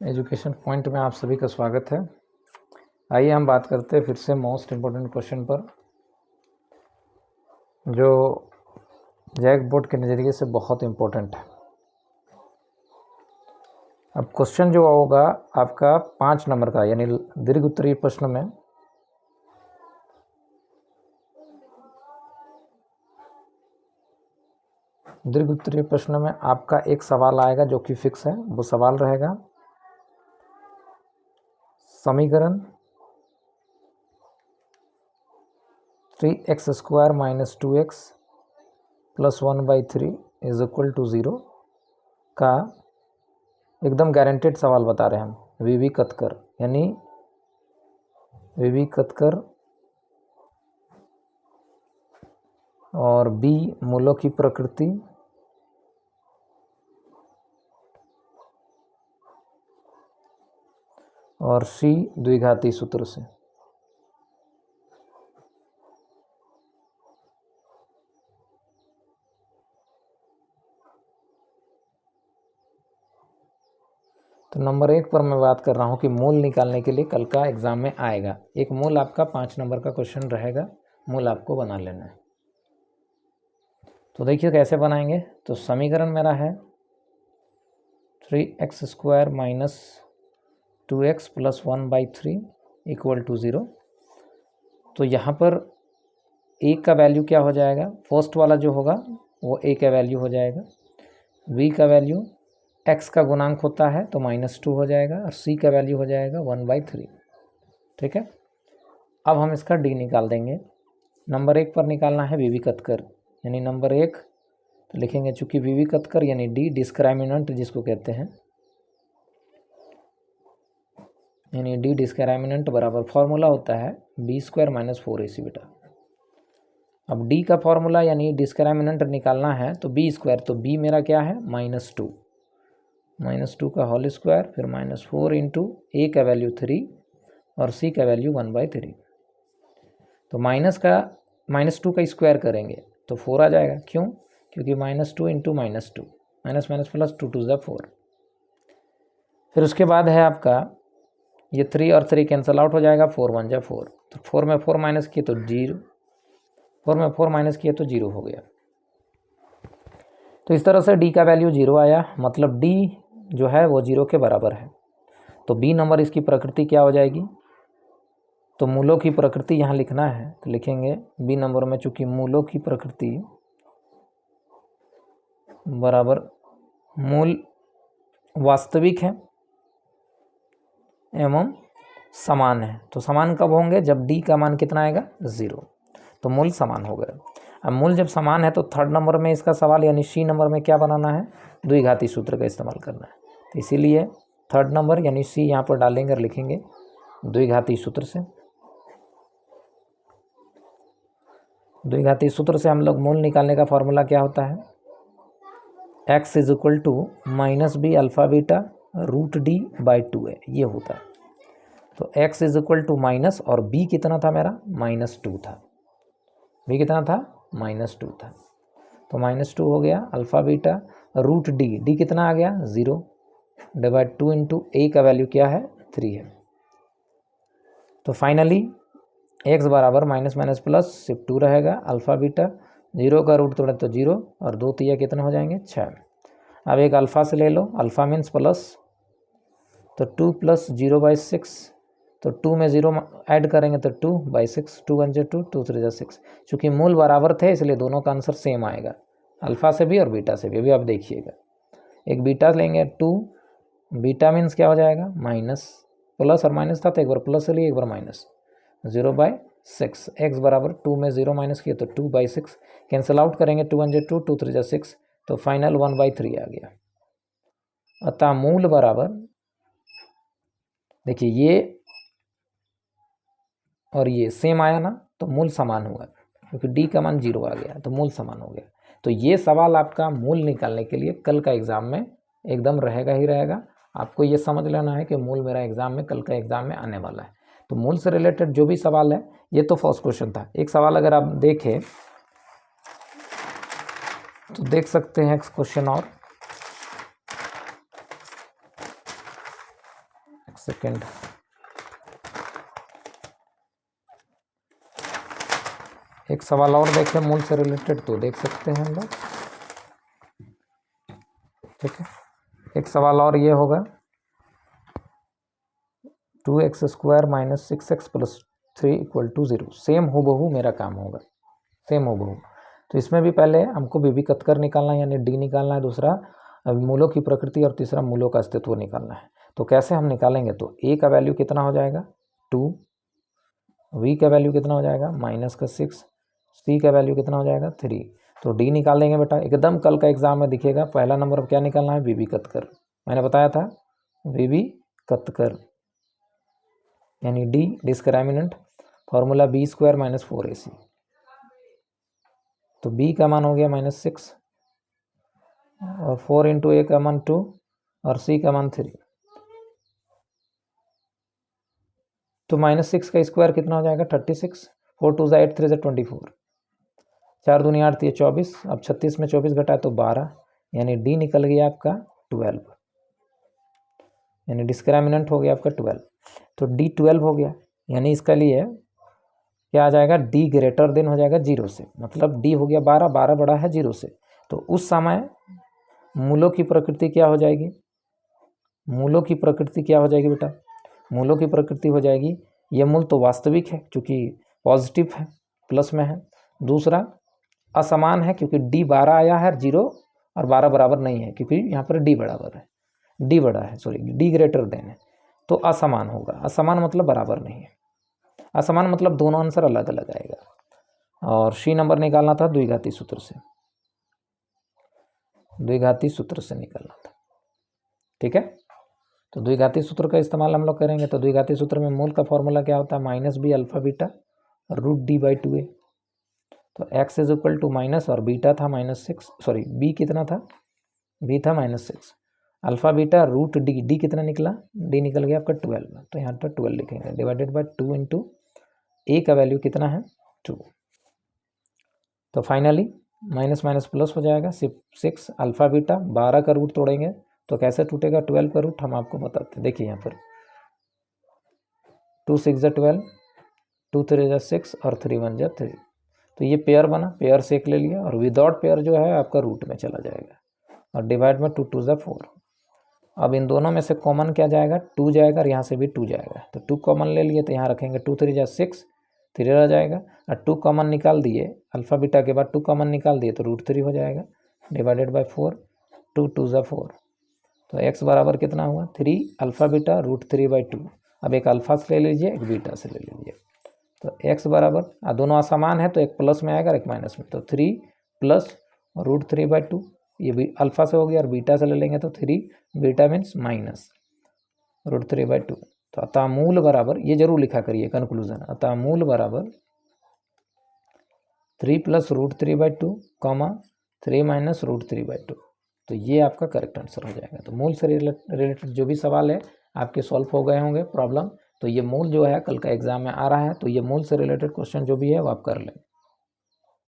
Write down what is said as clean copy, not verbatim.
Education point में आप सभी का स्वागत है। आइए हम बात करते हैं फिर से मोस्ट इम्पोर्टेंट क्वेश्चन पर, जो जैक बोर्ड के नज़रिए से बहुत इम्पोर्टेंट है। अब क्वेश्चन जो होगा आपका 5 नंबर का, यानी दीर्घ उत्तरीय प्रश्न में दीर्घ उत्तरीय प्रश्न में आपका एक सवाल आएगा जो कि फिक्स है। वो सवाल रहेगा, समीकरण 3x² - 2x + 1/3 = 0 का एकदम गारंटेड सवाल बता रहे हैं हम। वीवी कतकर, यानी वीवी कतकर और बी मूलों की प्रकृति और सी द्विघाती सूत्र से। तो नंबर 1 पर मैं बात कर रहा हूँ कि मूल निकालने के लिए कल का एग्जाम में आएगा। एक मूल आपका 5 नंबर का क्वेश्चन रहेगा, मूल आपको बना लेना है। तो देखिए कैसे बनाएंगे। तो समीकरण मेरा है 3x² - 2x + 1/3 = 0। तो यहाँ पर a का वैल्यू क्या हो जाएगा, फर्स्ट वाला जो होगा वो a का वैल्यू हो जाएगा, b का वैल्यू x का गुणांक होता है तो -2 हो जाएगा, और c का वैल्यू हो जाएगा 1/3। ठीक है। अब हम इसका d निकाल देंगे। नंबर 1 पर निकालना है वीवी कतकर, यानी नंबर 1 तो लिखेंगे, चूंकि वीवी कतकर यानी d डिस्क्राइमिनेंट जिसको कहते हैं, यानी d डिस्क्राइमिनेंट बराबर फॉर्मूला होता है b² - 4ac बेटा। अब d का फॉर्मूला यानी डिस्क्राइमिनेंट निकालना है तो b², तो b मेरा क्या है -2 का होल स्क्वायर, फिर -4 इंटू a का वैल्यू 3 और c का वैल्यू 1/3। तो -2 का स्क्वायर करेंगे तो 4 आ जाएगा। क्यों? क्योंकि -2 इंटू -2 -+ 2 × 4। फिर उसके बाद है आपका ये 3 और 3 कैंसिल आउट हो जाएगा, 4 × 1 = 4। तो 4 में 4 माइनस किए तो 0, 4 में 4 माइनस किए तो 0 हो गया। तो इस तरह से d का वैल्यू 0 आया, मतलब d जो है वो 0 के बराबर है। तो b नंबर इसकी प्रकृति क्या हो जाएगी, तो मूलों की प्रकृति यहाँ लिखना है तो लिखेंगे b नंबर में, चूंकि मूलों की प्रकृति बराबर मूल वास्तविक है एवं समान है। तो समान कब होंगे, जब d का मान कितना आएगा 0, तो मूल समान हो गए। अब मूल जब समान है तो थर्ड नंबर में इसका सवाल यानी सी नंबर में क्या बनाना है, द्विघाती सूत्र का इस्तेमाल करना है। तो इसीलिए थर्ड नंबर यानी सी यहाँ पर डालेंगे और लिखेंगे द्विघाती सूत्र से। द्विघाती सूत्र से हम लोग मूल निकालने का फॉर्मूला क्या होता है, x = -b alpha beta √d/2 है, ये होता है। तो x = और b कितना था मेरा -2 था, b कितना था -2 था, तो -2 हो गया अल्फ़ा बीटा √d, d कितना आ गया 0/2 इंटू a का वैल्यू क्या है 3 है। तो फाइनली x बराबर -+ सिर्फ 2 रहेगा, अल्फ़ा बीटा 0 का रूट तोड़े तो 0 और 2 तिया कितने हो जाएंगे 6। अब एक अल्फ़ा से ले लो, अल्फ़ा मीन्स प्लस, तो 2 + 0/6, तो 2 में 0 ऐड करेंगे तो 2/6, 2 × 1 = 2, 2 × 3 = 6। चूँकि मूल बराबर थे इसलिए दोनों का आंसर सेम आएगा, अल्फ़ा से भी और बीटा से भी। अभी आप देखिएगा, एक बीटा लेंगे 2, बीटा मीन्स क्या हो जाएगा माइनस, प्लस और माइनस था तो एक बार प्लस ले लिए एक बार माइनस, 0/6। x बराबर 2 में 0 माइनस किए तो 2/6, कैंसिल आउट करेंगे 2 × 1 = 2, 2 × 3 = 6, तो फाइनल 1/3 आ गया। अतः मूल बराबर, देखिए ये और ये सेम आया ना, तो मूल समान हुआ, क्योंकि d का मान 0 आ गया तो मूल समान हो गया। तो ये सवाल आपका मूल निकालने के लिए कल का एग्ज़ाम में एकदम रहेगा ही रहेगा। आपको ये समझ लेना है कि मूल मेरा एग्ज़ाम में, कल का एग्ज़ाम में आने वाला है। तो मूल से रिलेटेड जो भी सवाल है, ये तो फर्स्ट क्वेश्चन था। एक सवाल अगर आप देखें तो देख सकते हैं क्वेश्चन, और सेकेंड। एक सवाल और देखें मूल से रिलेटेड, तो देख सकते हैं हम लोग। ठीक है, एक सवाल और ये होगा 2x² - 6x + 3 = 0। सेम हूबहू मेरा काम होगा, सेम हूबहू। तो इसमें भी पहले हमको बीबी कतकर निकालना है, यानी डी निकालना है, दूसरा मूलों की प्रकृति और तीसरा मूलों का अस्तित्व निकालना है। तो कैसे हम निकालेंगे, तो ए का वैल्यू कितना हो जाएगा 2, वी का वैल्यू कितना हो जाएगा -6, सी का वैल्यू कितना हो जाएगा 3। तो डी निकाल देंगे बेटा, एकदम कल का एग्जाम में दिखेगा। पहला नंबर अब क्या निकालना है, बीबी कतकर। मैंने बताया था बीबी कतकर, यानी D discriminant, formula b² - 4ac। तो b का मान हो गया -6 और 4 × a का मान 2 और c का मान 3। तो -6 का स्क्वायर कितना हो जाएगा 36, 4 2 8 3 24, 4 दूनी 8 24। अब 36 में 24 घटाए तो 12, यानी डी निकल गया आपका 12, यानी डिस्क्रिमिनेंट हो गया आपका 12। तो डी 12 हो गया, यानी इसका लिए क्या आ जाएगा, डी ग्रेटर देन हो जाएगा 0 से, मतलब डी हो गया 12, 12 बड़ा है 0 से। तो उस समय मूलों की प्रकृति क्या हो जाएगी, मूलों की प्रकृति क्या हो जाएगी बेटा, मूलों की प्रकृति हो जाएगी, ये मूल तो वास्तविक है क्योंकि पॉजिटिव है, प्लस में है। दूसरा असमान है क्योंकि डी 12 आया है 0 और 12 बराबर नहीं है, क्योंकि यहाँ पर डी बराबर है, डी बड़ा है, सॉरी डी ग्रेटर देन है। तो असमान होगा, असमान मतलब बराबर नहीं है, असमान मतलब दोनों आंसर अलग अलग आएगा। और सी नंबर निकालना था द्विघाती सूत्र से, द्विघाती सूत्र से निकालना था। ठीक है, तो द्विघाती सूत्र का इस्तेमाल हम लोग करेंगे। तो द्विघाती सूत्र में मूल का फॉर्मूला क्या होता है, -b अल्फा बीटा √d/2a। तो x = और बीटा था -6, सॉरी b कितना था, b था -6, अल्फा बीटा √d, d कितना निकला, d निकल गया आपका 12। तो यहाँ पर 12 लिखेंगे, /2 × a का वैल्यू कितना है 2। तो फाइनली माइनस माइनस प्लस हो जाएगा, 6 अल्फा बीटा, 12 का रूट तोड़ेंगे तो कैसे टूटेगा, 12 का रूट हम आपको बताते हैं। देखिए यहाँ पर 2 6 = 12, 2 3 = 6 और 3 1 = 3। तो ये पेयर बना, पेयर से एक ले लिया, और विदाउट पेयर जो है आपका रूट में चला जाएगा, और डिवाइड में 2 2 = 4। अब इन दोनों में से कॉमन क्या जाएगा, 2 जाएगा, और यहाँ से भी 2 जाएगा। तो 2 कॉमन ले लिए तो यहाँ रखेंगे, 2 3 = 6, 3 रह जाएगा, और 2 कॉमन निकाल दिए, अल्फा बीटा के बाद 2 कॉमन निकाल दिए तो √3 हो जाएगा, /4, 2 2 = 4। तो x बराबर कितना हुआ 3 अल्फा बीटा √3/2। अब एक अल्फा से ले लीजिए, एक बीटा से ले लीजिए। तो x बराबर, दोनों असमान है तो एक प्लस में आएगा, एक माइनस में। तो 3 + √3/2, ये भी अल्फा से हो गया, और बीटा से ले लेंगे तो 3 बीटा मीन्स -√3/2। तो अतः मूल बराबर, ये जरूर लिखा करिए कंक्लूजन, अतः मूल बराबर 3 + √3/2, 3 - √3/2। तो ये आपका करेक्ट आंसर हो जाएगा। तो मूल से रिलेटेड जो भी सवाल है आपके सॉल्व हो गए होंगे प्रॉब्लम। तो ये मूल जो है कल का एग्जाम में आ रहा है, तो ये मूल से रिलेटेड क्वेश्चन जो भी है वो आप कर लें।